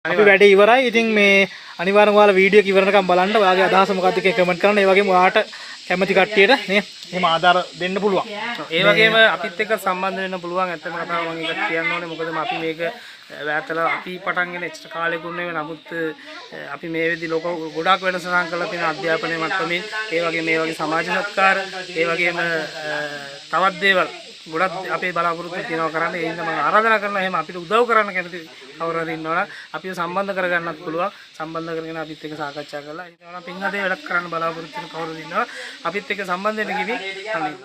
අපි වැඩේ ඉවරයි. ඉතින් මේ අනිවාර්යෙන් ඔයාලා වීඩියෝ එක ඉවරනකම් බලන්න. ඔයාගේ අදහස මොකක්ද කියලා කමෙන්ට් කරන්න. ඒ වගේම ඔයාට කැමති කට්ටියට නේ එහෙම ආධාර දෙන්න පුළුවන්. ඒ වගේම අපිත් එක්ක සම්බන්ධ වෙන්න පුළුවන්. ඇත්තම කතාව මම ඒක කියන්න ඕනේ. මොකද අපි මේක වැයතලා අපි පටන් ගෙන එච්චර කාලෙකුත් නෙවෙයි. නමුත් අපි මේ වෙද්දි ලෝක ගොඩාක් වෙනසක් කරලා තියෙන අධ්‍යාපනයේ මට්ටමින් ඒ වගේම මේ වගේ සමාජ සත්කාර ඒ වගේම තවත් දේවල් ගොඩක් අපේ බලාපොරොත්තු තියනවා කරන්න. ඒ හින්දා මම ආරාධනා කරනවා එහෙම අපිට උදව් කරන්න කැමති කවුරු හරි ඉන්නවනම් අපිව සම්බන්ධ කරගන්නත් පුළුවන්. සම්බන්ධ කරගෙන අපිත් එක්ක සාකච්ඡා කරලා ඉතන පින් හදේ වැඩක් කරන්න බලාපොරොත්තු වෙන කවුරු ඉන්නවා අපිත් එක්ක සම්බන්ධ වෙන්න කිවි අනේ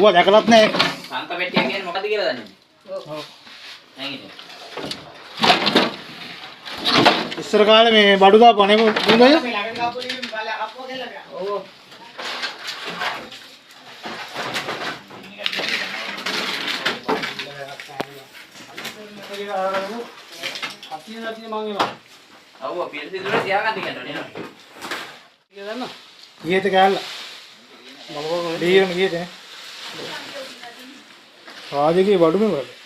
ඌව දැකලත් නැහැ. සංක පෙට්ටිය කියන්නේ මොකද්ද කියලා දන්නේ නැහැ. ඔව්. නැගිටින්න. ඉස්සර කාලේ මේ බඩු දාපුවා නේ දුන්නද? මේ ළඟට ගාපු දෙයින් බලලා අපෝ දෙල්ලා. ඔව්. ඔව් පිළිසි දුරේ තියාගන්න කියනවා නේද? දන්න. ඊයේට කෑල්ල. බලපන් ඩීරම ඊයේට නේ. රාජකීය බඩු මේ වල.